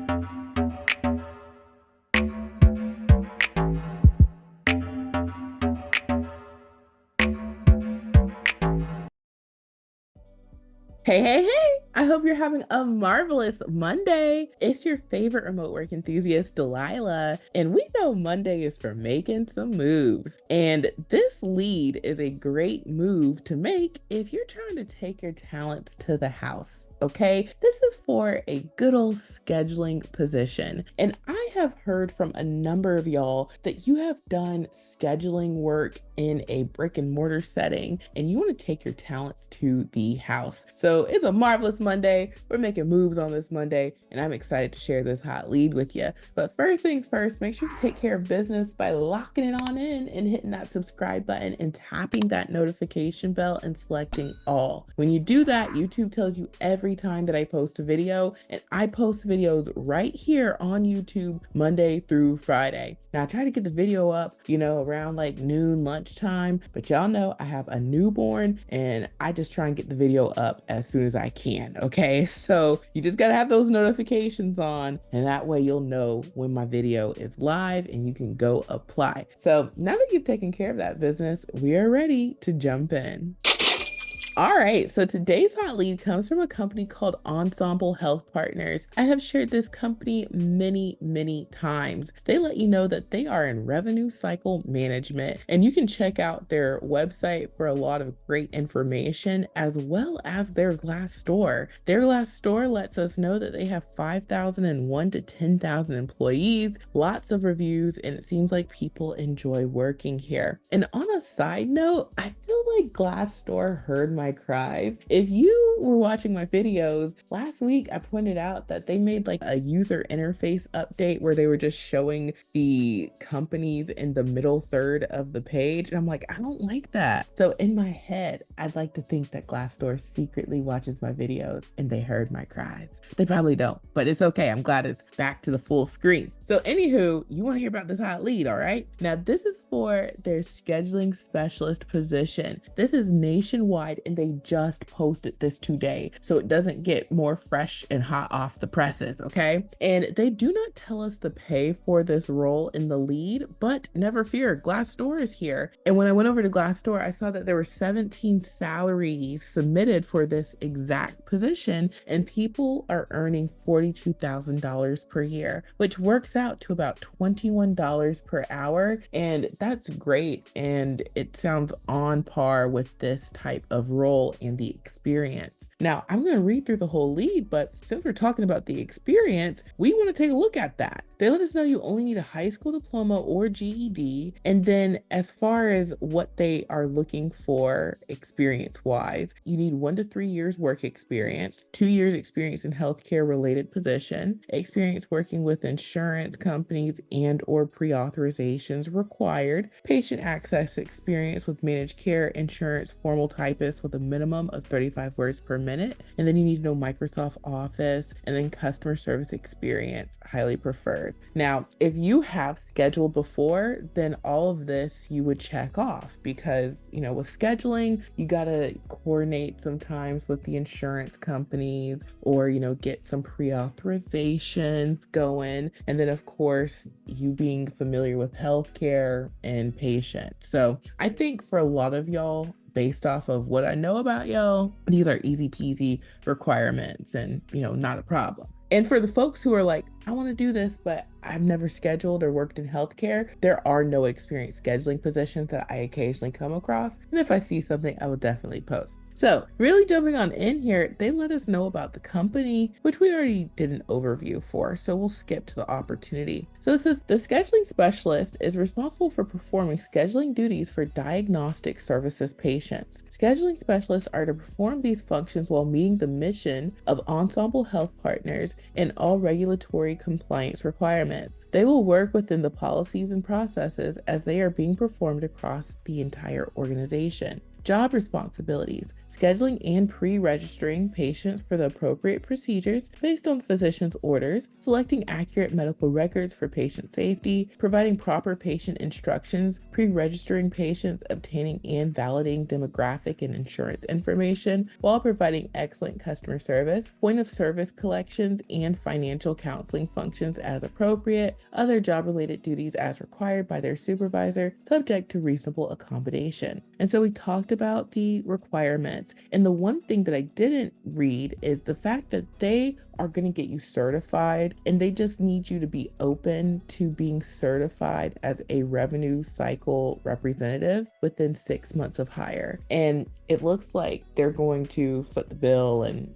Hey, hey, hey! I hope you're having a marvelous Monday. It's your favorite remote work enthusiast, Delilah, and we know Monday is for making some moves. And this lead is a great move to make if you're trying to take your talents to the house. Okay, this is for a good old scheduling position. And I have heard from a number of y'all that you have done scheduling work in a brick and mortar setting and you want to take your talents to the house. So it's a marvelous Monday. We're making moves on this Monday, and I'm excited to share this hot lead with you. But first things first, make sure you take care of business by locking it on in and hitting that subscribe button and tapping that notification bell and selecting all. When you do that, YouTube tells you every time that I post a video, and I post videos right here on YouTube Monday through Friday. Now I try to get the video up, around like noon, lunchtime, but y'all know I have a newborn and I just try and get the video up as soon as I can. Okay, so you just gotta have those notifications on, and that way you'll know when my video is live and you can go apply. So now that you've taken care of that business, we are ready to jump in. All right, so today's hot lead comes from a company called Ensemble Health Partners. I have shared this company many times. They let you know that they are in revenue cycle management, and you can check out their website for a lot of great information, as well as their Glassdoor. Their Glassdoor lets us know that they have 5,001 to 10,000 employees, lots of reviews, and it seems like people enjoy working here. And on a side note, I feel like Glassdoor heard my cries. If you were watching my videos last week, I pointed out that they made like a user interface update where they were just showing the companies in the middle third of the page. And I'm like, I don't like that. So in my head, I'd like to think that Glassdoor secretly watches my videos and they heard my cries. They probably don't, but it's okay. I'm glad it's back to the full screen. So anywho, you want to hear about this hot lead, all right? Now this is for their scheduling specialist position. This is nationwide and they just posted this today, so it doesn't get more fresh and hot off the presses, okay? And they do not tell us the pay for this role in the lead, but never fear, Glassdoor is here. And when I went over to Glassdoor, I saw that there were 17 salaries submitted for this exact position, and people are earning $42,000 per year, which works out to about $21 per hour. And that's great. And it sounds on par with this type of role and the experience. Now, I'm going to read through the whole lead, but since we're talking about the experience, we want to take a look at that. They let us know you only need a high school diploma or GED. And then as far as what they are looking for experience-wise, you need 1 to 3 years work experience, 2 years experience in healthcare related position, experience working with insurance companies and or pre-authorizations required, patient access experience with managed care insurance formal typist with a minimum of 35 words per minute, and then you need to know Microsoft Office, and then customer service experience, highly preferred. Now, if you have scheduled before, then all of this you would check off because, with scheduling, you got to coordinate sometimes with the insurance companies or, get some pre-authorizations going. And then, of course, you being familiar with healthcare and patients. So I think for a lot of y'all, based off of what I know about y'all, these are easy peasy requirements and, not a problem. And for the folks who are like, I want to do this, but I've never scheduled or worked in healthcare, there are no experienced scheduling positions that I occasionally come across. And if I see something, I will definitely post. So really jumping on in here, they let us know about the company, which we already did an overview for, so we'll skip to the opportunity. So it says the scheduling specialist is responsible for performing scheduling duties for Diagnostic Services patients. Scheduling specialists are to perform these functions while meeting the mission of Ensemble Health Partners and all regulatory compliance requirements. They will work within the policies and processes as they are being performed across the entire organization. Job responsibilities: scheduling and pre-registering patients for the appropriate procedures based on physician's orders, selecting accurate medical records for patient safety, providing proper patient instructions, pre-registering patients, obtaining and validating demographic and insurance information while providing excellent customer service, point of service collections and financial counseling functions as appropriate, other job-related duties as required by their supervisor, subject to reasonable accommodation. And so we talked about the requirements. And the one thing that I didn't read is the fact that they are going to get you certified, and they just need you to be open to being certified as a revenue cycle representative within 6 months of hire. And it looks like they're going to foot the bill and,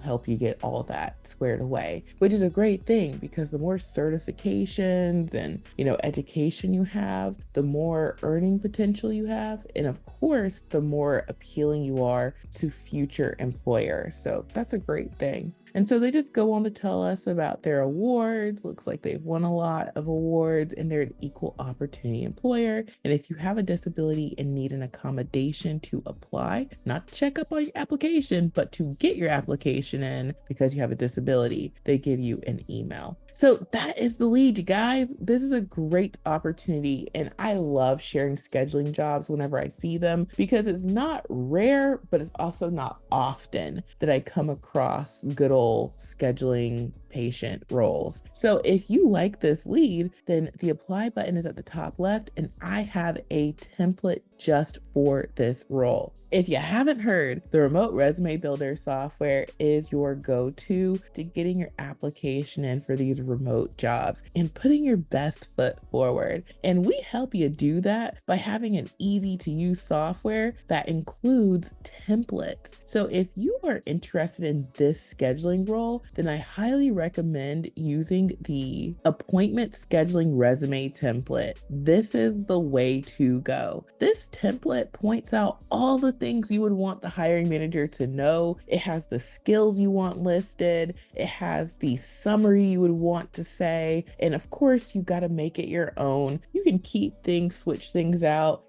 help you get all that squared away, which is a great thing, because the more certifications and, education you have, the more earning potential you have. And of course, the more appealing you are to future employers. So that's a great thing. And so they just go on to tell us about their awards. Looks like they've won a lot of awards, and they're an equal opportunity employer. And if you have a disability and need an accommodation to apply, not to check up on your application, but to get your application in because you have a disability, they give you an email. So that is the lead, you guys. This is a great opportunity, and I love sharing scheduling jobs whenever I see them, because it's not rare, but it's also not often that I come across good old scheduling patient roles. So if you like this lead, then the apply button is at the top left, and I have a template just for this role. If you haven't heard, the Remote Resume Builder software is your go-to to getting your application in for these remote jobs and putting your best foot forward. And we help you do that by having an easy to use software that includes templates. So if you are interested in this scheduling role, then I highly recommend using the appointment scheduling resume template. This is the way to go. This template points out all the things you would want the hiring manager to know. It has the skills you want listed. It has the summary you would want to say. And of course, you got to make it your own. You can keep things, switch things out,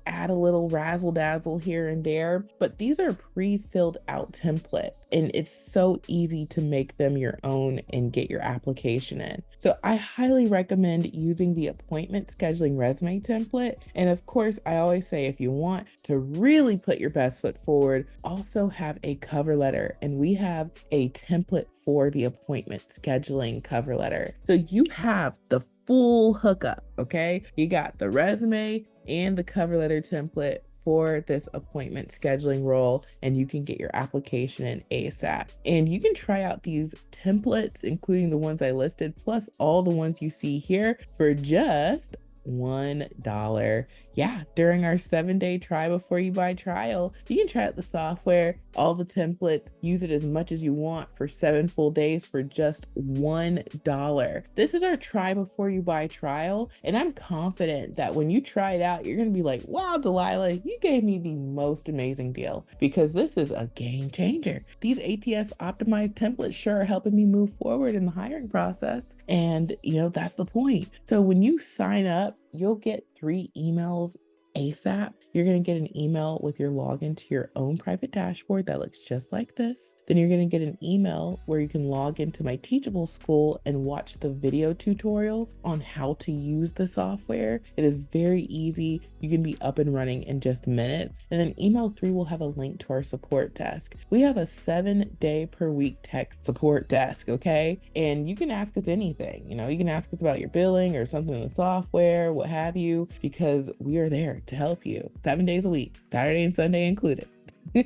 add a little razzle dazzle here and there, but these are pre-filled out templates, and it's so easy to make them your own and get your application in. So I highly recommend using the appointment scheduling resume template. And of course, I always say, if you want to really put your best foot forward, also have a cover letter. And we have a template for the appointment scheduling cover letter. So you have the full hookup, okay? You got the resume and the cover letter template for this appointment scheduling role, and you can get your application in ASAP. And you can try out these templates, including the ones I listed, plus all the ones you see here, for just $1. Yeah, during our 7-day try before you buy trial, you can try out the software, all the templates, use it as much as you want for 7 full days for just $1. This is our try before you buy trial, and I'm confident that when you try it out, you're gonna be like, wow, Delilah, you gave me the most amazing deal, because this is a game changer. These ATS optimized templates sure are helping me move forward in the hiring process. And that's the point. So when you sign up, you'll get 3 emails ASAP. You're going to get an email with your login to your own private dashboard that looks just like this. Then you're going to get an email where you can log into my Teachable School and watch the video tutorials on how to use the software. It is very easy. You can be up and running in just minutes. And then email 3 will have a link to our support desk. We have a 7-day per week tech support desk, okay? And you can ask us anything. You can ask us about your billing or something in the software, what have you, because we are there to help you 7 days a week, Saturday and Sunday included.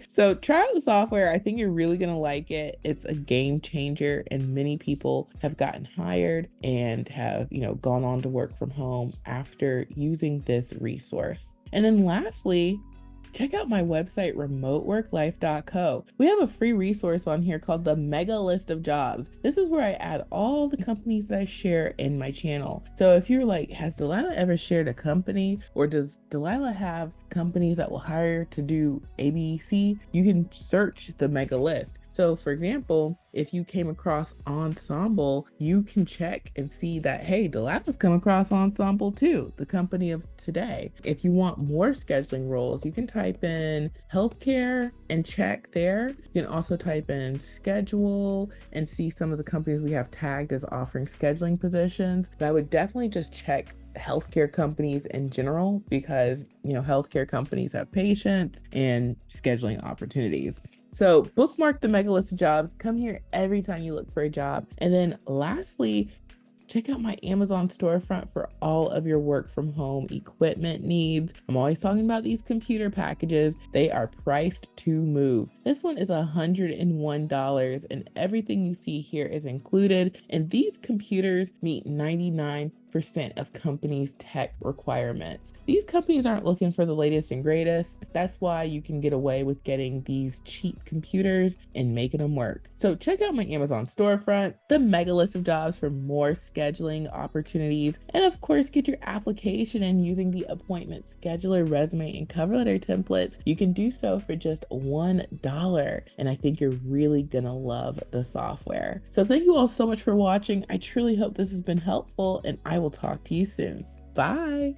So try out the software. I think you're really going to like it. It's a game changer, and many people have gotten hired and have, gone on to work from home after using this resource. And then lastly, check out my website, remoteworklife.co. We have a free resource on here called the Mega List of Jobs. This is where I add all the companies that I share in my channel. So if you're like, has Delilah ever shared a company, or does Delilah have companies that will hire to do ABC? You can search the Mega List. So for example, if you came across Ensemble, you can check and see that, hey, Delilah's come across Ensemble too, the company of today. If you want more scheduling roles, you can type in healthcare and check there. You can also type in schedule and see some of the companies we have tagged as offering scheduling positions. But I would definitely just check healthcare companies in general because, healthcare companies have patients and scheduling opportunities. So bookmark the mega list of jobs. Come here every time you look for a job. And then lastly, check out my Amazon storefront for all of your work from home equipment needs. I'm always talking about these computer packages. They are priced to move. This one is $101 and everything you see here is included. And these computers meet 99% of companies' tech requirements. These companies aren't looking for the latest and greatest. That's why you can get away with getting these cheap computers and making them work. So check out my Amazon storefront, the mega list of jobs for more scheduling opportunities, and of course, get your application in using the appointment scheduler, resume, and cover letter templates. You can do so for just $1. And I think you're really gonna love the software. So thank you all so much for watching. I truly hope this has been helpful, and I will talk to you soon. Bye.